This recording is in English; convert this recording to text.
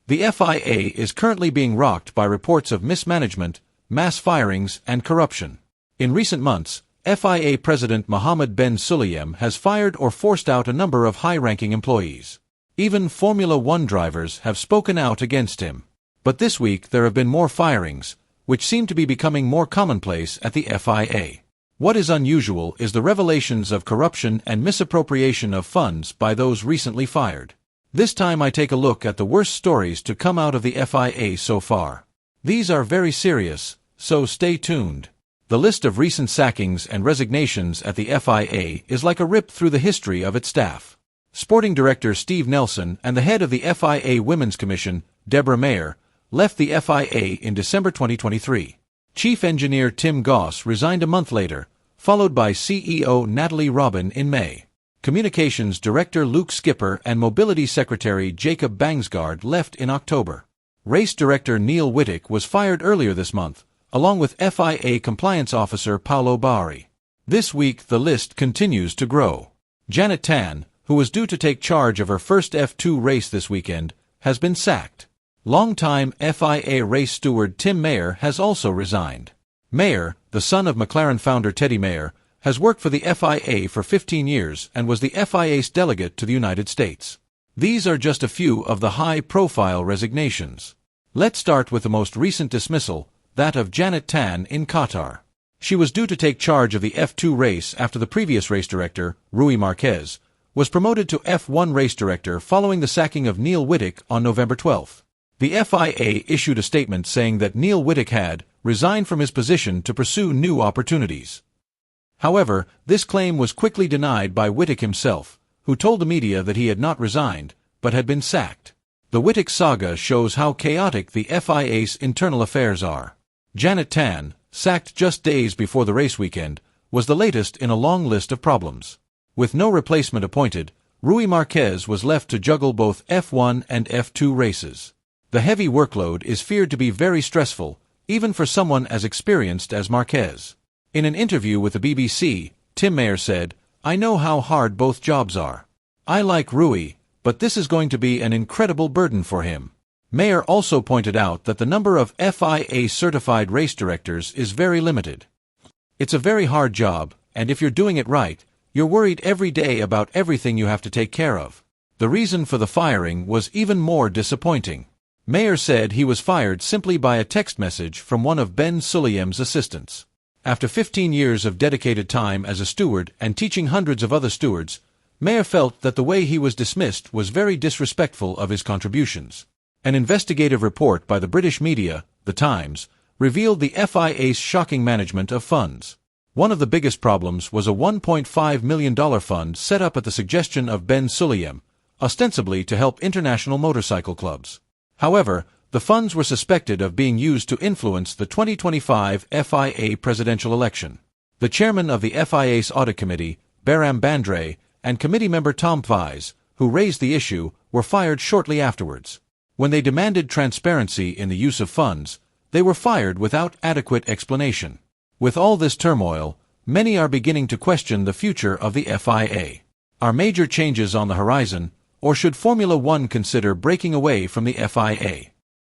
The FIA is currently being rocked by reports of mismanagement, mass firings, and corruption. In recent months, FIA President Mohammed Ben Sulayem has fired or forced out a number of high-ranking employees. Even Formula One drivers have spoken out against him. But this week there have been more firings, which seem to be becoming more commonplace at the FIA. What is unusual is the revelations of corruption and misappropriation of funds by those recently fired. This time I take a look at the worst stories to come out of the FIA so far. These are very serious, so stay tuned. The list of recent sackings and resignations at the FIA is like a rip through the history of its staff. Sporting Director Steve Nelson and the head of the FIA Women's Commission, Deborah Mayer, left the FIA in December 2023. Chief Engineer Tim Goss resigned a month later, followed by CEO Natalie Robin in May. Communications Director Luke Skipper and Mobility Secretary Jacob Bangsgaard left in October. Race Director Neil Wittick was fired earlier this month, along with FIA Compliance Officer Paolo Bari. This week the list continues to grow. Janet Tan, who was due to take charge of her first F2 race this weekend, has been sacked. Longtime FIA race steward Tim Mayer has also resigned. Mayer, the son of McLaren founder Teddy Mayer, has worked for the FIA for 15 years and was the FIA's delegate to the United States. These are just a few of the high-profile resignations. Let's start with the most recent dismissal, that of Janet Tan in Qatar. She was due to take charge of the F2 race after the previous race director, Rui Marquez, was promoted to F1 race director following the sacking of Neil Wittick on November 12. The FIA issued a statement saying that Neil Wittick had resigned from his position to pursue new opportunities. However, this claim was quickly denied by Wittick himself, who told the media that he had not resigned, but had been sacked. The Wittick saga shows how chaotic the FIA's internal affairs are. Janet Tan, sacked just days before the race weekend, was the latest in a long list of problems. With no replacement appointed, Rui Marquez was left to juggle both F1 and F2 races. The heavy workload is feared to be very stressful, even for someone as experienced as Marquez. In an interview with the BBC, Tim Mayer said, "I know how hard both jobs are. I like Rui, but this is going to be an incredible burden for him." Mayer also pointed out that the number of FIA-certified race directors is very limited. It's a very hard job, and if you're doing it right, you're worried every day about everything you have to take care of. The reason for the firing was even more disappointing. Mayer said he was fired simply by a text message from one of Ben Sulayem's assistants. After 15 years of dedicated time as a steward and teaching hundreds of other stewards, Mayer felt that the way he was dismissed was very disrespectful of his contributions. An investigative report by the British media, The Times, revealed the FIA's shocking management of funds. One of the biggest problems was a $1.5 million fund set up at the suggestion of Ben Sulayem, ostensibly to help international motorcycle clubs. However, the funds were suspected of being used to influence the 2025 FIA presidential election. The chairman of the FIA's audit committee, Bahram Bandre, and committee member Tom Vise, who raised the issue, were fired shortly afterwards. When they demanded transparency in the use of funds, they were fired without adequate explanation. With all this turmoil, many are beginning to question the future of the FIA. Are major changes on the horizon, or should Formula One consider breaking away from the FIA?